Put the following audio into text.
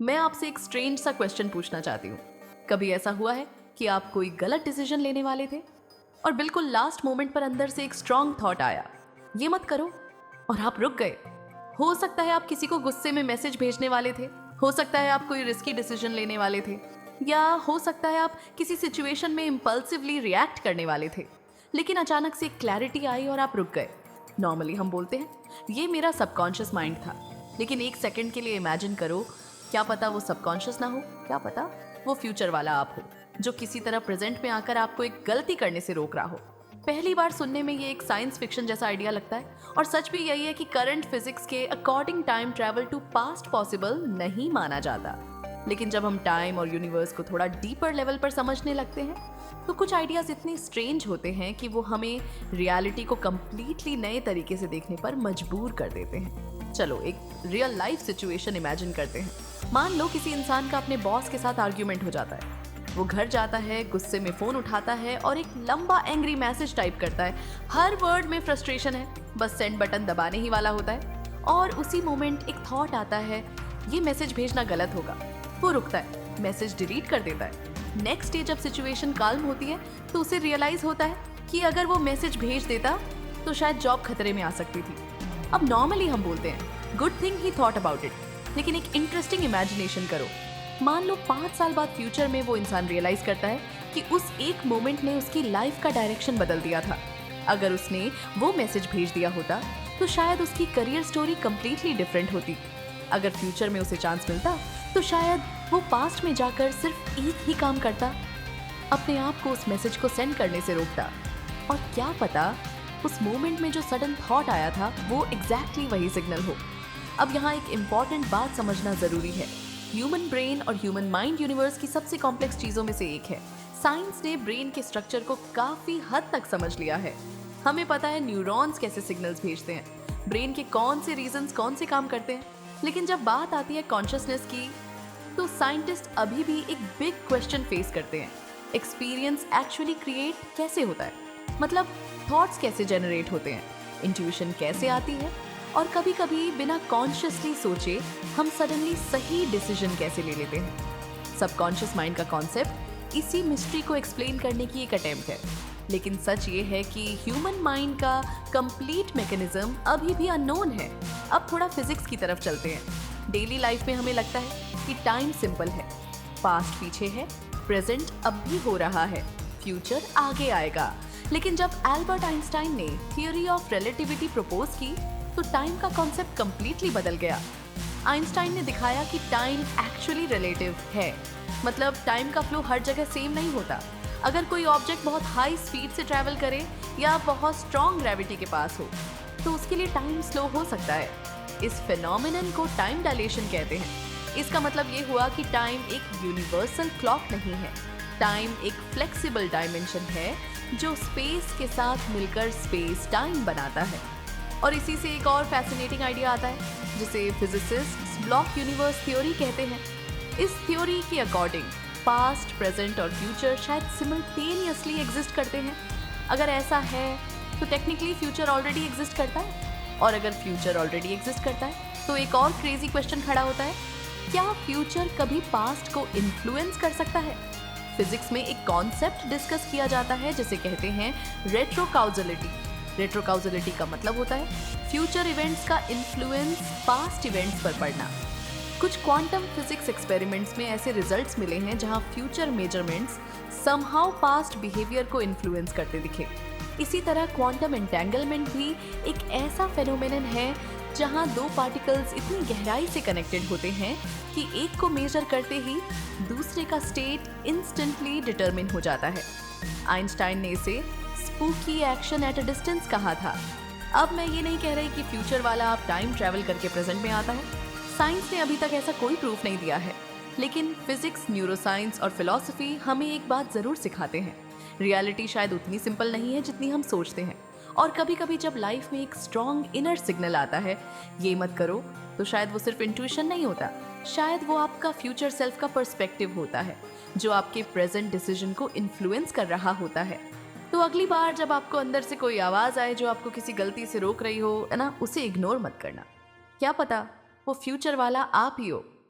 मैं आपसे एक स्ट्रेंज सा क्वेश्चन पूछना चाहती हूँ। कभी ऐसा हुआ है कि आप कोई गलत डिसीजन लेने वाले थे और बिल्कुल लास्ट मोमेंट पर अंदर से एक स्ट्रांग थॉट आया, ये मत करो, और आप रुक गए। हो सकता है आप किसी को गुस्से में मैसेज भेजने वाले थे, हो सकता है आप कोई रिस्की डिसीजन लेने वाले थे, या हो सकता है आप किसी सिचुएशन में इम्पल्सिवली रिएक्ट करने वाले थे, लेकिन अचानक से एक क्लैरिटी आई और आप रुक गए। नॉर्मली हम बोलते हैं ये मेरा सबकॉन्शियस माइंड था, लेकिन एक सेकंड के लिए इमेजिन करो, क्या पता वो सबकॉन्शियस ना हो, क्या पता वो फ्यूचर वाला आप हो जो किसी तरह प्रेजेंट में आकर आपको एक गलती करने से रोक रहा हो। पहली बार सुनने में ये एक साइंस फिक्शन जैसा आइडिया लगता है, और सच भी यही है कि करंट फिजिक्स के according time travel to past possible नहीं माना जाता। लेकिन जब हम टाइम और यूनिवर्स को थोड़ा डीपर लेवल पर समझने लगते हैं तो कुछ आइडियाज इतने स्ट्रेंज होते हैं कि वो हमें रियलिटी को कंप्लीटली नए तरीके से देखने पर मजबूर कर देते हैं। चलो एक रियल लाइफ सिचुएशन इमेजिन करते हैं। मान लो किसी इंसान का अपने बॉस के साथ आर्ग्यूमेंट हो जाता है। वो घर जाता है, गुस्से में फोन उठाता है और एक लंबा एंग्री मैसेज टाइप करता है। हर वर्ड में फ्रस्ट्रेशन है, बस सेंड बटन दबाने ही वाला होता है। और उसी मोमेंट एक थॉट आता है, ये मैसेज भेजना गलत होगा। वो रुकता है, मैसेज डिलीट कर देता है। नेक्स्ट डे जब सिचुएशन काल्म होती है तो उसे रियलाइज होता है कि अगर वो मैसेज भेज देता तो शायद जॉब खतरे में आ सकती थी। अब नॉर्मली हम बोलते हैं good thing he thought about it, लेकिन एक इंटरेस्टिंग इमेजिनेशन करो। मान लो 5 साल बाद फ्यूचर में वो इंसान रियलाइज करता है कि उस एक मोमेंट ने उसकी लाइफ का डायरेक्शन बदल दिया था। अगर उसने वो मैसेज भेज दिया होता तो शायद उसकी करियर स्टोरी कंप्लीटली डिफरेंट होती। अगर फ्यूचर में उसे चांस मिलता तो शायद वो पास्ट में जाकर सिर्फ एक ही काम करता, अपने आप को उस मैसेज को सेंड करने से रोकता। और क्या पता उस मोमेंट में जो सडन थॉट आया था वो एग्जैक्टली वही सिग्नल हो। अब यहाँ एक इम्पॉर्टेंट बात समझना जरूरी है। ह्यूमन ब्रेन और ह्यूमन माइंड यूनिवर्स की सबसे कॉम्प्लेक्स चीजों में से एक है। साइंस ने ब्रेन के स्ट्रक्चर को काफी हद तक समझ लिया है। हमें पता है न्यूरॉन्स कैसे सिग्नल्स भेजते हैं, ब्रेन के कौन से रीजंस कौन से काम करते हैं। लेकिन जब बात आती है कॉन्शियसनेस की, तो साइंटिस्ट अभी भी एक बिग क्वेश्चन फेस करते हैं। एक्सपीरियंस एक्चुअली क्रिएट कैसे होता है? मतलब थॉट्स कैसे जनरेट होते हैं, इंट्यूशन कैसे आती है, और कभी कभी बिना कॉन्शियसली सोचे हम सडनली सही डिसीजन कैसे ले लेते हैं। सबकॉन्शियस माइंड का कॉन्सेप्ट इसी मिस्ट्री को एक्सप्लेन करने की एक अटेम्प्ट है। लेकिन सच ये है कि ह्यूमन माइंड का कंप्लीट मैकेनिज्म अभी भी अननोन है। अब थोड़ा फिजिक्स की तरफ चलते हैं। डेली लाइफ में हमें लगता है कि टाइम सिंपल है, पास्ट पीछे है, प्रेजेंट अब भी हो रहा है, फ्यूचर आगे आएगा। लेकिन जब एल्बर्ट आइंस्टाइन ने थियरी ऑफ रिलेटिविटी प्रपोज की तो टाइम का कॉन्सेप्ट कंप्लीटली बदल गया। आइंस्टाइन ने दिखाया कि टाइम एक्चुअली रिलेटिव है, मतलब टाइम का फ्लो हर जगह सेम नहीं होता। अगर कोई ऑब्जेक्ट बहुत हाई स्पीड से ट्रैवल करे या बहुत स्ट्रॉन्ग ग्रेविटी के पास हो तो उसके लिए टाइम स्लो हो सकता है। इस फिनोमिनन को टाइम डायलेशन कहते हैं। इसका मतलब ये हुआ कि टाइम एक यूनिवर्सल क्लॉक नहीं है, टाइम एक फ्लेक्सिबल डायमेंशन है जो स्पेस के साथ मिलकर स्पेस टाइम बनाता है। और इसी से एक और फैसिनेटिंग आइडिया आता है जिसे फिजिसिस्ट ब्लॉक यूनिवर्स थ्योरी कहते हैं। इस थ्योरी के अकॉर्डिंग पास्ट, प्रेजेंट और फ्यूचर शायद सिमल्टेनियसली एग्जिस्ट करते हैं। अगर ऐसा है तो टेक्निकली फ्यूचर ऑलरेडी एग्जिस्ट करता है, और अगर फ्यूचर ऑलरेडी एग्जिस्ट करता है तो एक और क्रेजी क्वेश्चन खड़ा होता है, क्या फ्यूचर कभी पास्ट को इन्फ्लुएंस कर सकता है? फिजिक्स में एक कॉन्सेप्ट डिस्कस किया जाता है जिसे कहते हैं रेट्रोकाउजलिटी। रेट्रोकाउजलिटी का मतलब होता है फ्यूचर इवेंट्स का इन्फ्लुएंस पास्ट इवेंट्स पर पड़ना। कुछ क्वांटम फिजिक्स एक्सपेरिमेंट्स में ऐसे रिजल्ट्स मिले हैं जहां future measurements somehow past behaviour को इन्फ्लुएंस करते दिखे। इसी तरह क्वांटम एंटेंगलमेंट भी एक ऐसा फेनोमेनन है जहां दो पार्टिकल्स इतनी गहराई से कनेक्टेड होते हैं कि एक को मेजर करते ही दूसरे का स्टेट इंस्टेंटली डिटरमिन हो जाता है। आइंस्टाइन ने इसे spooky action at a distance कहा था। अब मैं ये नहीं कह रही कि फ्यूचर वाला आप टाइम ट्रैवल करके प्रेजेंट में आता है। साइंस ने अभी तक ऐसा कोई प्रूफ नहीं दिया है, लेकिन फिजिक्स, न्यूरोसाइंस और फिलॉसफी हमें एक बात जरूर सिखाते हैं, रियलिटी शायद उतनी सिंपल नहीं है जितनी हम सोचते हैं। और कभी कभी जब लाइफ में एक स्ट्रॉन्ग इनर सिग्नल आता है, ये मत करो, तो शायद वो सिर्फ इंट्यूशन नहीं होता, शायद वो आपका फ्यूचर सेल्फ का पर्सपेक्टिव होता है जो आपके प्रेजेंट डिसीजन को इन्फ्लुएंस कर रहा होता है। तो अगली बार जब आपको अंदर से कोई आवाज आए जो आपको किसी गलती से रोक रही हो, है ना, उसे इग्नोर मत करना। क्या पता वो फ्यूचर वाला आप ही हो।